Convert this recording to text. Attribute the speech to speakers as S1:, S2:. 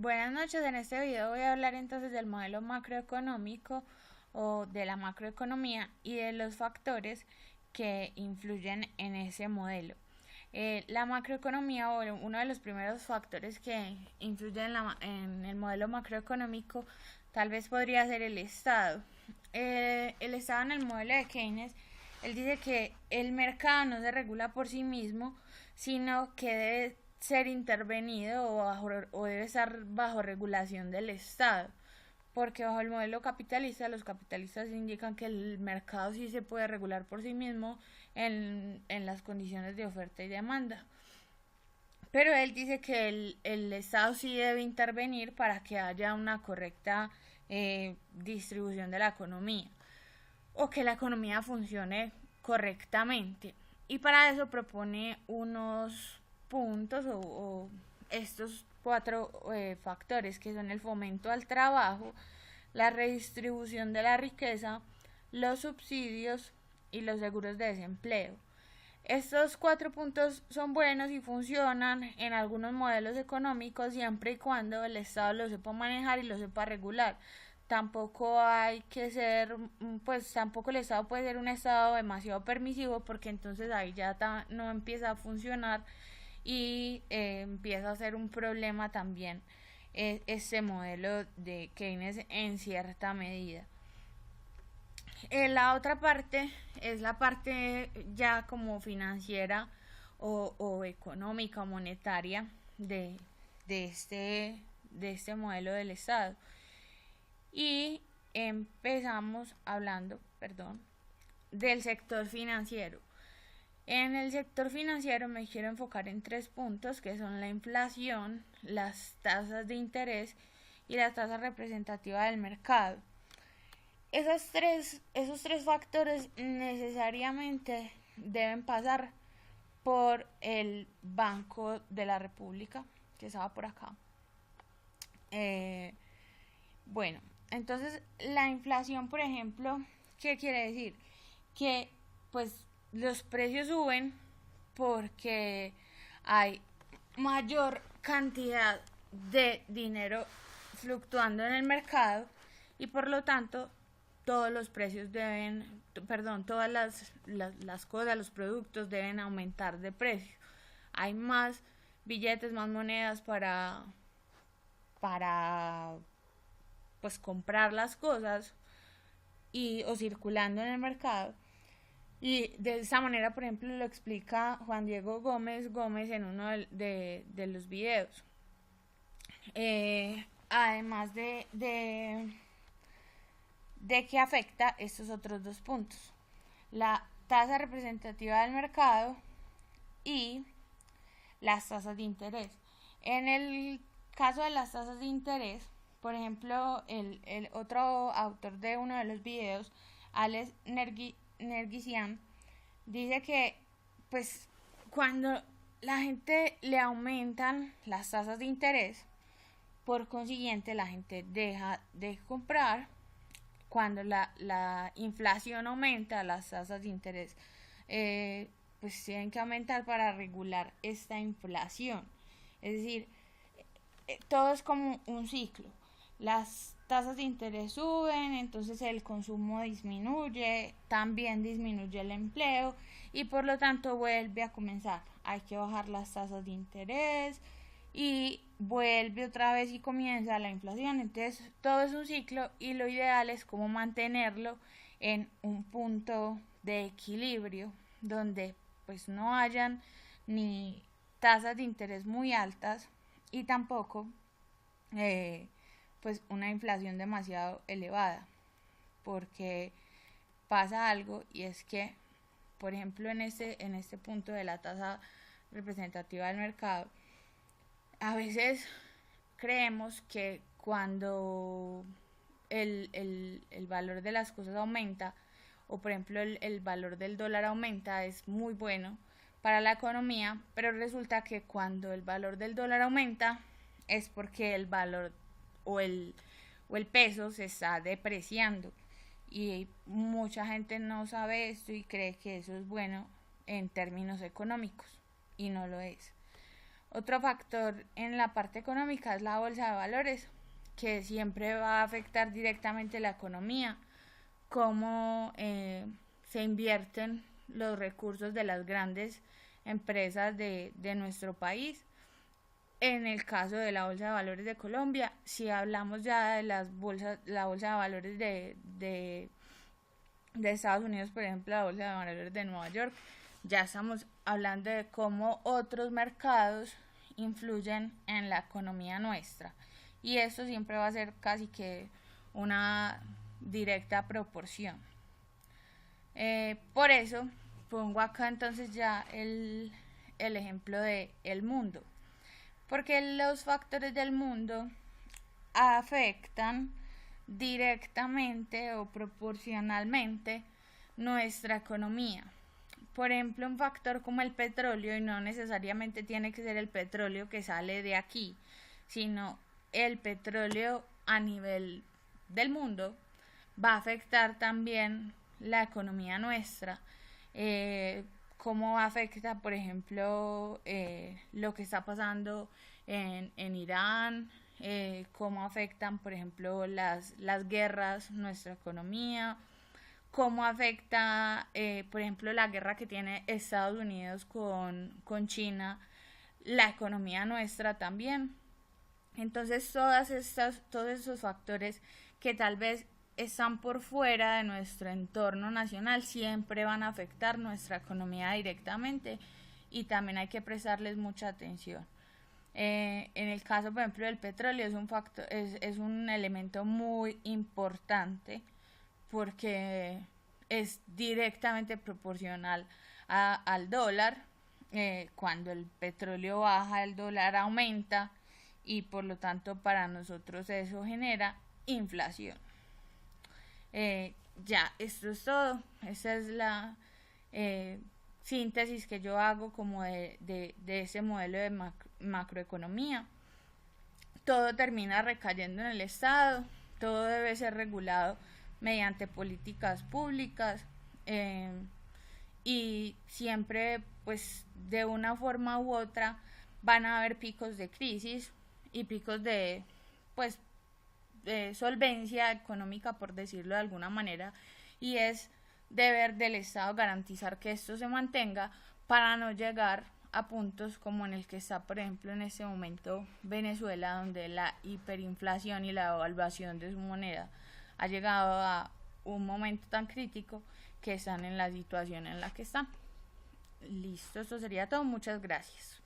S1: Buenas noches, en este video voy a hablar entonces del modelo macroeconómico o de la macroeconomía y de los factores que influyen en ese modelo. La macroeconomía o uno de los primeros factores que influyen en el modelo macroeconómico tal vez podría ser el Estado. El Estado en el modelo de Keynes, él dice que el mercado no se regula por sí mismo, sino que debe ser intervenido o debe estar bajo regulación del Estado, porque bajo el modelo capitalista los capitalistas indican que el mercado sí se puede regular por sí mismo en las condiciones de oferta y demanda, pero él dice que el Estado sí debe intervenir para que haya una correcta distribución de la economía o que la economía funcione correctamente. Y para eso propone unos puntos o estos cuatro factores que son el fomento al trabajo, la redistribución de la riqueza, los subsidios y los seguros de desempleo. Estos cuatro puntos son buenos y funcionan en algunos modelos económicos siempre y cuando el Estado lo sepa manejar y lo sepa regular. Tampoco hay que ser, pues tampoco el Estado puede ser un Estado demasiado permisivo porque entonces ahí ya no empieza a funcionar y empieza a ser un problema también este modelo de Keynes en cierta medida. La otra parte es la parte ya como financiera o económica o monetaria de, de, este, de este modelo del Estado. Y empezamos hablando, del sector financiero. En el sector financiero me quiero enfocar en tres puntos que son la inflación, las tasas de interés y la tasa representativa del mercado. Esos tres factores necesariamente deben pasar por el Banco de la República, que estaba por acá. Bueno, entonces la inflación, por ejemplo, ¿qué quiere decir? Que pues los precios suben porque hay mayor cantidad de dinero fluctuando en el mercado y por lo tanto todos los precios todas las cosas, los productos deben aumentar de precio. Hay más billetes, más monedas para pues comprar las cosas o circulando en el mercado. Y de esa manera, por ejemplo, lo explica Juan Diego Gómez en uno de los videos. Además de que afecta estos otros dos puntos. La tasa representativa del mercado y las tasas de interés. En el caso de las tasas de interés, por ejemplo, el otro autor de uno de los videos, Alex Nergisian, dice que pues cuando la gente le aumentan las tasas de interés, por consiguiente la gente deja de comprar. Cuando la inflación aumenta, las tasas de interés pues tienen que aumentar para regular esta inflación. Es decir, todo es como un ciclo. Las tasas de interés suben, entonces el consumo disminuye, también disminuye el empleo y por lo tanto vuelve a comenzar. Hay que bajar las tasas de interés y vuelve otra vez y comienza la inflación. Entonces todo es un ciclo y lo ideal es como mantenerlo en un punto de equilibrio donde pues no hayan ni tasas de interés muy altas y tampoco pues una inflación demasiado elevada, porque pasa algo y es que por ejemplo en este punto de la tasa representativa del mercado, a veces creemos que cuando el valor de las cosas aumenta o por ejemplo el valor del dólar aumenta es muy bueno para la economía, pero resulta que cuando el valor del dólar aumenta es porque el valor o el peso se está depreciando y mucha gente no sabe esto y cree que eso es bueno en términos económicos y no lo es. Otro factor en la parte económica es la bolsa de valores, que siempre va a afectar directamente la economía, cómo se invierten los recursos de las grandes empresas de nuestro país. En el caso de la Bolsa de Valores de Colombia, si hablamos ya de la Bolsa de Valores de Estados Unidos, por ejemplo, la Bolsa de Valores de Nueva York, ya estamos hablando de cómo otros mercados influyen en la economía nuestra. Y esto siempre va a ser casi que una directa proporción. Por eso pongo acá entonces ya el ejemplo de el mundo. Porque los factores del mundo afectan directamente o proporcionalmente nuestra economía. Por ejemplo, un factor como el petróleo, y no necesariamente tiene que ser el petróleo que sale de aquí, sino el petróleo a nivel del mundo, va a afectar también la economía nuestra. Cómo afecta, por ejemplo, lo que está pasando en Irán, cómo afectan, por ejemplo, las guerras nuestra economía, cómo afecta, por ejemplo, la guerra que tiene Estados Unidos con China, la economía nuestra también. Entonces, todos esos factores que tal vez están por fuera de nuestro entorno nacional siempre van a afectar nuestra economía directamente y también hay que prestarles mucha atención. En el caso, por ejemplo, del petróleo es un elemento muy importante porque es directamente proporcional al dólar. Cuando el petróleo baja, el dólar aumenta y por lo tanto para nosotros eso genera inflación. Ya, esto es todo. Esa es la síntesis que yo hago como de ese modelo de macroeconomía. Todo termina recayendo en el Estado, todo debe ser regulado mediante políticas públicas y siempre pues de una forma u otra van a haber picos de crisis y picos de pues de solvencia económica, por decirlo de alguna manera, y es deber del Estado garantizar que esto se mantenga para no llegar a puntos como en el que está, por ejemplo, en este momento Venezuela, donde la hiperinflación y la devaluación de su moneda ha llegado a un momento tan crítico que están en la situación en la que están. Listo, esto sería todo. Muchas gracias.